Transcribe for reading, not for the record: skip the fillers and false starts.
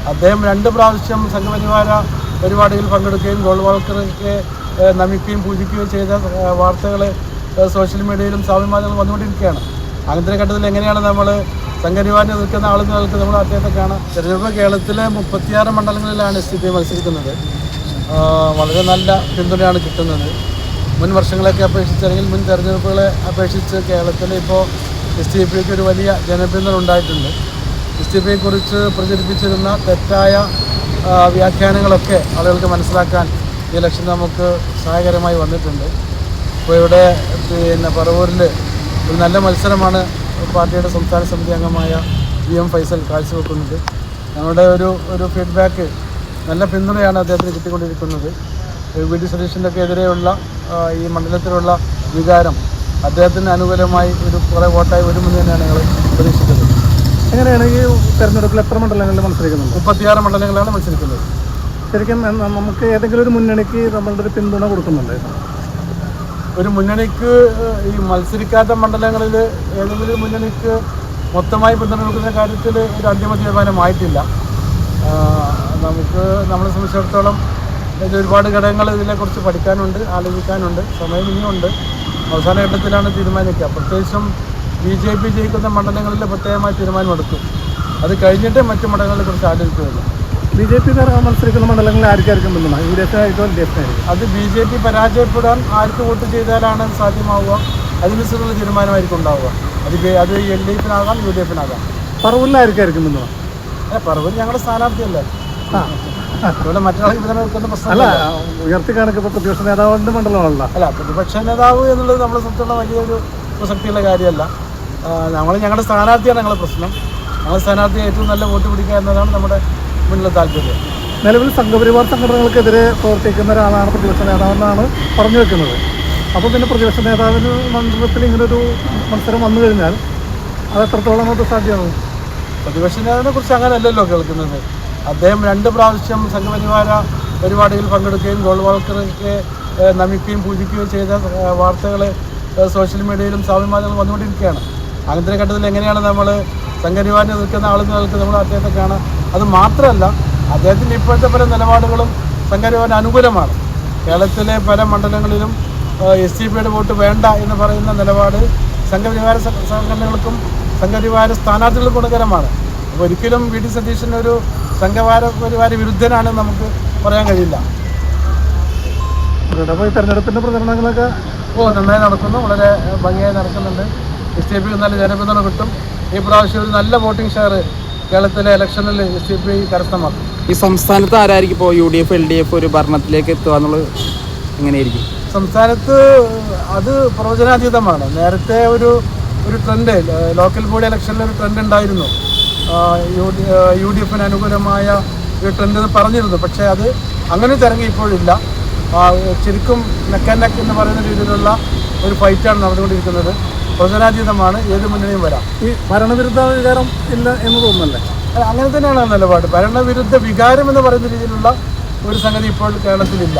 അദ്ദേഹം 2 പ്രാവശ്യം സംഘപരിവാര പരിപാടിയിൽ പങ്കെടുക്കുകയും ഗോൾവാൾക്കറെ നമിക്കുകയും പൂജിക്കുകയും ചെയ്ത വാർത്തകൾ സോഷ്യൽ മീഡിയയിലും സാമൂഹ്യ മാധ്യമങ്ങളും വന്നുകൊണ്ടിരിക്കുകയാണ്. അങ്ങനത്തെ ഘട്ടത്തിൽ എങ്ങനെയാണ് നമ്മൾ സംഘപരിവാറിനെ നിൽക്കുന്ന ആളുകൾക്ക് നമ്മൾ അദ്ദേഹത്തെ കാണാം. തെരഞ്ഞെടുപ്പ് കേരളത്തിലെ 36 മണ്ഡലങ്ങളിലാണ് SDPI മത്സരിക്കുന്നത്. വളരെ നല്ല പിന്തുണയാണ് കിട്ടുന്നത്. മുൻ വർഷങ്ങളെയൊക്കെ അപേക്ഷിച്ച് അല്ലെങ്കിൽ മുൻ തെരഞ്ഞെടുപ്പുകളെ അപേക്ഷിച്ച് കേരളത്തിൽ ഇപ്പോൾ SDPIക്ക് ഒരു വലിയ ജനപിന്തുണ ഉണ്ടായിട്ടുണ്ട്. SDPIയെക്കുറിച്ച് പ്രചരിപ്പിച്ചിരുന്ന തെറ്റായ വ്യാഖ്യാനങ്ങളൊക്കെ ആളുകൾക്ക് മനസ്സിലാക്കാൻ ഈ ഇലക്ഷൻ നമുക്ക് സഹായകരമായി വന്നിട്ടുണ്ട്. ഇപ്പോൾ ഇവിടെ പറവൂരിൽ ഒരു നല്ല മത്സരമാണ് പാർട്ടിയുടെ സംസ്ഥാന സമിതി അംഗമായ VM ഫൈസൽ കാഴ്ചവെക്കുന്നത്. ഞങ്ങളുടെ ഒരു ഫീഡ്ബാക്ക് നല്ല പിന്തുണയാണ് അദ്ദേഹത്തിന് കിട്ടിക്കൊണ്ടിരിക്കുന്നത്. VD സതീശൻ്റെ ഒക്കെ എതിരെയുള്ള ഈ മണ്ഡലത്തിലുള്ള വികാരം അദ്ദേഹത്തിന് അനുകൂലമായി കുറേ വോട്ടായി വരുമെന്ന് തന്നെയാണ് ഞങ്ങൾ പ്രതീക്ഷിച്ചത്. എങ്ങനെയാണ് ഈ തെരഞ്ഞെടുപ്പിൽ എത്ര മണ്ഡലങ്ങളിൽ മത്സരിക്കുന്നുണ്ട്? 36 മണ്ഡലങ്ങളാണ് മത്സരിക്കുന്നത്. ശരിക്കും നമുക്ക് ഏതെങ്കിലും ഒരു മുന്നണിക്ക് നമ്മളുടെ ഒരു പിന്തുണ കൊടുക്കുന്നുണ്ട്? ഒരു മുന്നണിക്ക് ഈ മത്സരിക്കാത്ത മണ്ഡലങ്ങളിൽ ഏതെങ്കിലും മുന്നണിക്ക് മൊത്തമായി പിന്തുണ കൊടുക്കുന്ന കാര്യത്തിൽ ഒരു അന്തിമ തീരുമാനമായിട്ടില്ല. നമ്മളെ സംബന്ധിച്ചിടത്തോളം ഒരുപാട് ഘടകങ്ങൾ ഇതിനെക്കുറിച്ച് പഠിക്കാനുണ്ട്, ആലോചിക്കാനുണ്ട്, സമയം ഇനിയുണ്ട്. അവസാന ഘട്ടത്തിലാണ് തീരുമാനിക്കുക. പ്രത്യേകിച്ചും BJP ജയിക്കുന്ന മണ്ഡലങ്ങളിൽ പ്രത്യേകമായി തീരുമാനമെടുക്കും. അത് കഴിഞ്ഞിട്ട് മറ്റു മണ്ഡലങ്ങളെക്കുറിച്ച് ആലോചിക്കുകയുള്ളൂ. BJP മത്സരിക്കുന്ന മണ്ഡലങ്ങളിൽ ആർക്കായിരിക്കും പിന്തുണ? UDF-ആയിട്ടോ LDF-ആയിരിക്കും? അത് BJP പരാജയപ്പെടാൻ ആർക്ക് വോട്ട് ചെയ്താലാണ് സാധ്യമാവുക, അതിനനുസരിച്ചുള്ള തീരുമാനമായിരിക്കും ഉണ്ടാവുക. അത് LDF-നാകാം, UDF-നാകാം. പറവൂരിലായിരിക്കും പിന്തുണ? പറവൂർ ഞങ്ങളുടെ സ്ഥാനാർത്ഥിയല്ലേ, അതുപോലെ മറ്റൊരാൾക്ക് പിന്തുണ വെക്കുന്ന പ്രശ്നമല്ല. ഉയർത്തി കാണിക്കുമ്പോൾ പ്രതിപക്ഷ നേതാവിൻ്റെ മണ്ഡലമാണല്ലോ. അല്ല, പ്രതിപക്ഷ നേതാവ് എന്നുള്ളത് നമ്മളെ സംബന്ധിച്ചുള്ള വലിയൊരു പ്രസക്തിയുള്ള കാര്യമല്ല. ഞങ്ങളുടെ സ്ഥാനാർത്ഥിയാണ് ഞങ്ങളുടെ പ്രശ്നം. ഞങ്ങളുടെ സ്ഥാനാർത്ഥിയെ ഏറ്റവും നല്ല വോട്ട് പിടിക്കുക എന്നതാണ് നമ്മുടെ മുന്നിലെ താല്പര്യം. നിലവിൽ സംഘപരിവാർ സംഘടനകൾക്കെതിരെ പ്രവർത്തിക്കുന്ന ഒരാളാണ് പ്രതിപക്ഷ നേതാവെന്നാണ് പറഞ്ഞു വെക്കുന്നത്. അപ്പോൾ പിന്നെ പ്രതിപക്ഷ നേതാവിന് മണ്ഡലത്തിൽ ഇങ്ങനൊരു മത്സരം വന്നു കഴിഞ്ഞാൽ അത് എത്രത്തോളം അത് സാധ്യമാകും? പ്രതിപക്ഷ നേതാവിനെ കുറിച്ച് അങ്ങനെ അല്ലല്ലോ കേൾക്കുന്നത്. അദ്ദേഹം 2 പ്രാവശ്യം സംഘപരിവാര പരിപാടിയിൽ പങ്കെടുക്കുകയും ഗോൾവാൾക്കറെ നമിക്കുകയും പൂജിക്കുകയും ചെയ്ത വാർത്തകൾ സോഷ്യൽ മീഡിയയിലും സാമൂഹ്യ മാധ്യമങ്ങളും വന്നുകൊണ്ടിരിക്കുകയാണ്. അങ്ങനത്തെ ഘട്ടത്തിൽ എങ്ങനെയാണ് നമ്മൾ സംഘപരിവാറിനെ നിൽക്കുന്ന ആളുകൾക്ക് നമ്മൾ അദ്ദേഹത്തെ കാണാം. അത് മാത്രമല്ല, അദ്ദേഹത്തിൻ്റെ ഇപ്പോഴത്തെ പല നിലപാടുകളും സംഘപരിവാറിന് അനുകൂലമാണ്. കേരളത്തിലെ പല മണ്ഡലങ്ങളിലും SDPIയുടെ വോട്ട് വേണ്ട എന്ന് പറയുന്ന നിലപാട് സംഘപരിവാര സംഘടനകൾക്കും സംഘപരിവാര സ്ഥാനാർത്ഥികൾക്കും ഗുണകരമാണ്. അപ്പോൾ ഒരിക്കലും VD സതീശൻ ഒരു സംഘപരിവാര വിരുദ്ധനാണെന്ന് നമുക്ക് പറയാൻ കഴിയില്ല. അപ്പോൾ ഈ തെരഞ്ഞെടുപ്പിൻ്റെ പ്രചരണങ്ങളൊക്കെ നന്നായി നടക്കുന്നു, വളരെ ഭംഗിയായി നടക്കുന്നുണ്ട്. SDPIക്ക് നല്ല ജനപിന്തുണ കിട്ടും. ഈ പ്രാവശ്യം ഒരു നല്ല വോട്ടിംഗ് ഷെയർ കേരളത്തിലെ ഇലക്ഷനിൽ SDPI കരസ്ഥമാക്കും. ഈ സംസ്ഥാനത്ത് ആരായിരിക്കും ഇപ്പോൾ UDF LDF ഒരു ഭരണത്തിലേക്ക് എത്തുക എന്നുള്ളത് എങ്ങനെയായിരിക്കും? സംസ്ഥാനത്ത് അത് പ്രവചനാതീതമാണ്. നേരത്തെ ഒരു ട്രെൻഡ് ലോക്കൽ ബോഡി ഇലക്ഷനിൽ ഒരു ട്രെൻഡ് ഉണ്ടായിരുന്നു. UDF-ന് അനുകൂലമായ ഒരു ട്രെൻഡ് പറഞ്ഞിരുന്നു. പക്ഷേ അത് അങ്ങനെ തിരങ്ങി ഇപ്പോഴില്ല. ശരിക്കും നെക്ക് എന്ന് പറയുന്ന രീതിയിലുള്ള ഒരു ഫൈറ്റാണ് നടന്നുകൊണ്ടിരിക്കുന്നത്. പ്രവചനാതീതമാണ്, ഏത് മുന്നണിയും വരാം. ഈ ഭരണവിരുദ്ധ വികാരം ഇല്ല എന്ന് തോന്നുന്നല്ലേ? അങ്ങനെ തന്നെയാണ് നിലപാട്. ഭരണവിരുദ്ധ വികാരം എന്ന് പറയുന്ന രീതിയിലുള്ള ഒരു സംഗതി ഇപ്പോൾ കേരളത്തിലില്ല.